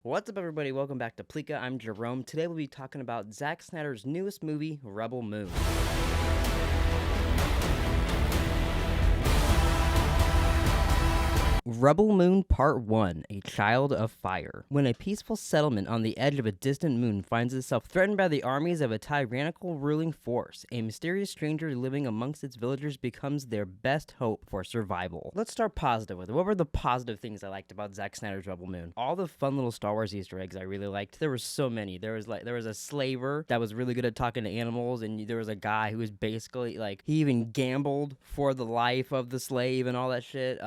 What's up, everybody? Welcome back to Pleeka. I'm Jerome. Today we'll be talking about Zack Snyder's newest movie, Rebel Moon. Rebel Moon Part 1, A Child of Fire. When a peaceful settlement on the edge of a distant moon finds itself threatened by the armies of a tyrannical ruling force, a mysterious stranger living amongst its villagers becomes their best hope for survival. Let's start positive with it. What were the positive things I liked about Zack Snyder's Rebel Moon? All the fun little Star Wars Easter eggs I really liked. There were so many. There was a slaver that was really good at talking to animals, and there was a guy who was basically he even gambled for the life of the slave and all that shit.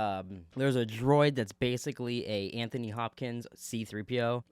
There's a droid that's basically a Anthony Hopkins C-3PO.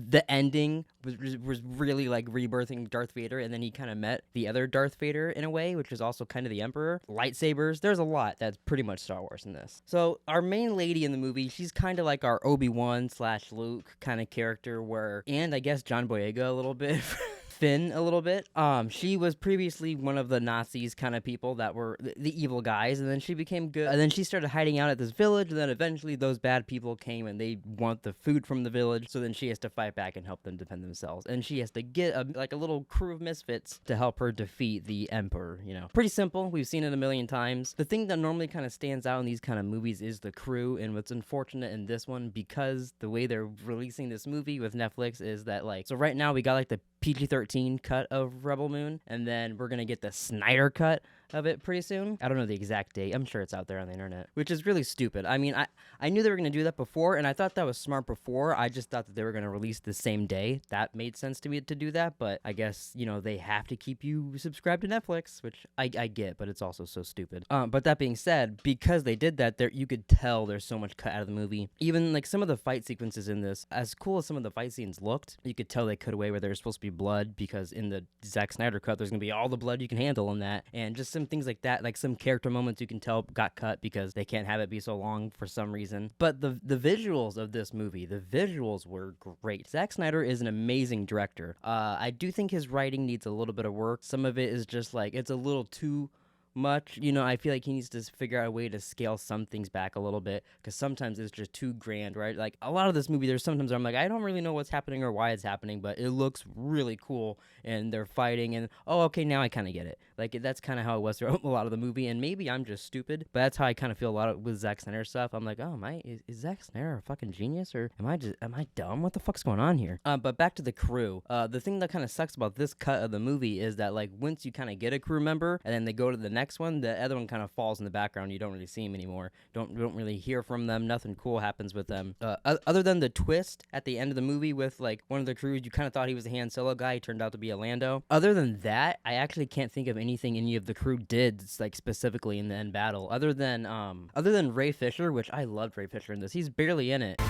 The ending was really like rebirthing Darth Vader, and then he kind of met the other Darth Vader in a way, which is also kind of the Emperor. Lightsabers, there's a lot that's pretty much Star Wars in this. So our main lady in the movie, she's kind of like our Obi-Wan / Luke kind of character, and I guess John Boyega a little bit. Finn a little bit. She was previously one of the Nazis kind of people that were the evil guys, and then she became good. And then she started hiding out at this village, and then eventually those bad people came and they want the food from the village, so then she has to fight back and help them defend themselves. And she has to get a little crew of misfits to help her defeat the Emperor, Pretty simple. We've seen it a million times. The thing that normally kind of stands out in these kind of movies is the crew, and what's unfortunate in this one, because the way they're releasing this movie with Netflix is that so right now we got the PG-13 cut of Rebel Moon, and then we're gonna get the Snyder cut of it pretty soon. I don't know the exact date. I'm sure it's out there on the internet, which is really stupid. I mean, I knew they were going to do that before, and I thought that was smart before. I just thought that they were going to release the same day. That made sense to me to do that, but I guess, they have to keep you subscribed to Netflix, which I get, but it's also so stupid. But that being said, because they did that, you could tell there's so much cut out of the movie. Even, some of the fight sequences in this, as cool as some of the fight scenes looked, you could tell they cut away where there was supposed to be blood, because in the Zack Snyder cut, there's going to be all the blood you can handle in that, and just some things like that, some character moments you can tell got cut because they can't have it be so long for some reason. But the visuals of this movie, the visuals were great. Zack Snyder is an amazing director. I do think his writing needs a little bit of work. Some of it is just it's a little too much. I feel like he needs to figure out a way to scale some things back a little bit, because sometimes it's just too grand, right? A lot of this movie, there's sometimes where I'm I don't really know what's happening or why it's happening, but it looks really cool, and they're fighting, and okay, now I kind of get it. That's kind of how it was throughout a lot of the movie, and maybe I'm just stupid, but that's how I kind of feel a lot with Zack Snyder stuff. I'm is Zack Snyder a fucking genius, or am I dumb? What the fuck's going on here? But back to the crew. The thing that kind of sucks about this cut of the movie is that once you kind of get a crew member, and then they go to the next one, the other one kind of falls in the background. You don't really see them anymore. Don't really hear from them. Nothing cool happens with them. Other than the twist at the end of the movie with one of the crews, you kind of thought he was a Han Solo guy. He turned out to be a Lando. Other than that, I actually can't think of anything any of the crew did specifically in the end battle. Other than Ray Fisher, which I loved Ray Fisher in this. He's barely in it.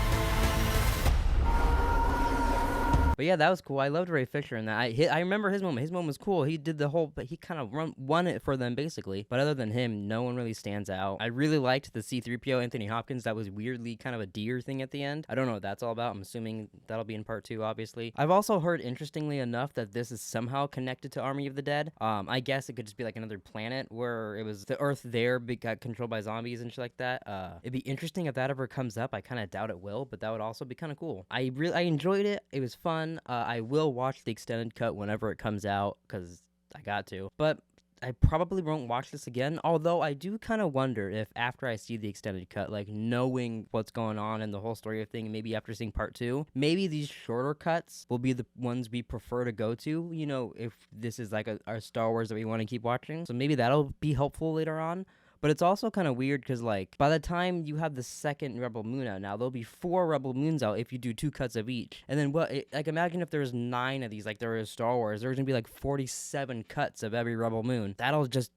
But yeah, that was cool. I loved Ray Fisher in that. I remember his moment. His moment was cool. He did the whole, but he kind of won it for them basically. But other than him, no one really stands out. I really liked the C-3PO Anthony Hopkins. That was weirdly kind of a deer thing at the end. I don't know what that's all about. I'm assuming that'll be in part 2, obviously. I've also heard, interestingly enough, that this is somehow connected to Army of the Dead. I guess it could just be another planet where it was the Earth there got controlled by zombies and shit like that. It'd be interesting if that ever comes up. I kind of doubt it will, but that would also be kind of cool. I enjoyed it. It was fun. I will watch the extended cut whenever it comes out, because I got to. But I probably won't watch this again, although I do kind of wonder if after I see the extended cut, knowing what's going on and the whole story of thing, maybe after seeing part 2, maybe these shorter cuts will be the ones we prefer to go to, if this is our Star Wars that we want to keep watching. So maybe that'll be helpful later on. But it's also kind of weird because, by the time you have the second Rebel Moon out now, there'll be 4 Rebel Moons out if you do 2 cuts of each. And then imagine if there's 9 of these, there is Star Wars. There's going to be 47 cuts of every Rebel Moon. That'll just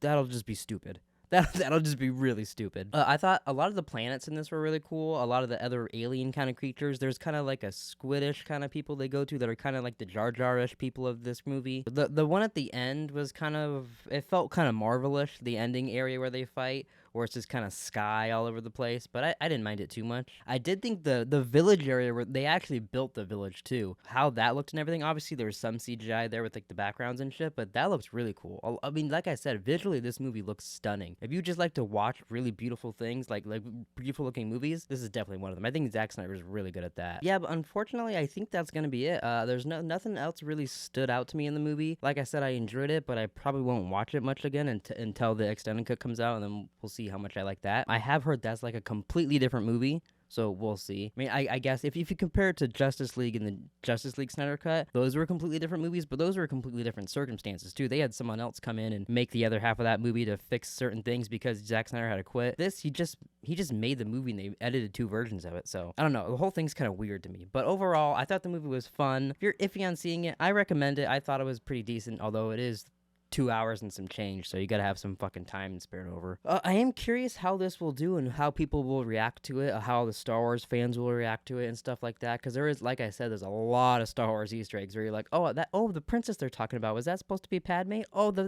be stupid. That'll just be really stupid. I thought a lot of the planets in this were really cool. A lot of the other alien kind of creatures. There's kind of a squidish kind of people they go to that are kind of the Jar Jar-ish people of this movie. The one at the end was it felt kind of Marvel-ish, the ending area where they fight, where it's just kind of sky all over the place, but I didn't mind it too much. I did think the village area where they actually built the village too, how that looked and everything. Obviously, there was some CGI there with like the backgrounds and shit, but that looks really cool. I mean, like I said, visually this movie looks stunning. If you just like to watch really beautiful things, like beautiful looking movies, this is definitely one of them. I think Zack Snyder is really good at that. Yeah, but unfortunately, I think that's gonna be it. There's nothing else really stood out to me in the movie. Like I said, I enjoyed it, but I probably won't watch it much again until the extended cut comes out, and then we'll see how much I like that. I have heard that's like a completely different movie. So we'll see. I mean, I guess if you compare it to Justice League and the Justice League Snyder Cut, those were completely different movies, but those were completely different circumstances too. They had someone else come in and make the other half of that movie to fix certain things because Zack Snyder had to quit. This, he just made the movie and they edited 2 versions of it. So I don't know. The whole thing's kind of weird to me. But overall, I thought the movie was fun. If you're iffy on seeing it, I recommend it. I thought it was pretty decent, although it is 2 hours and some change, so you gotta have some fucking time and spare it over. I am curious how this will do and how people will react to it, how the Star Wars fans will react to it and stuff like that, because there is, like I said, there's a lot of Star Wars Easter eggs where you're like, the princess they're talking about, was that supposed to be Padme?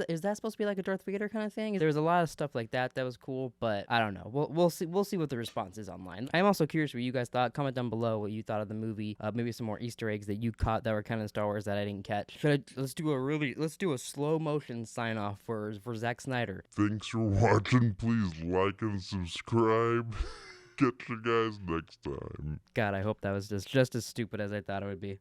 Is that supposed to be like a Darth Vader kind of thing? There was a lot of stuff like that was cool, but I don't know. We'll see what the response is online. I'm also curious what you guys thought. Comment down below what you thought of the movie. Maybe some more Easter eggs that you caught that were kind of Star Wars that I didn't catch. Let's do a slow motion sign off for Zack Snyder. Thanks for watching. Please like and subscribe. Catch you guys next time. God, I hope that was just as stupid as I thought it would be.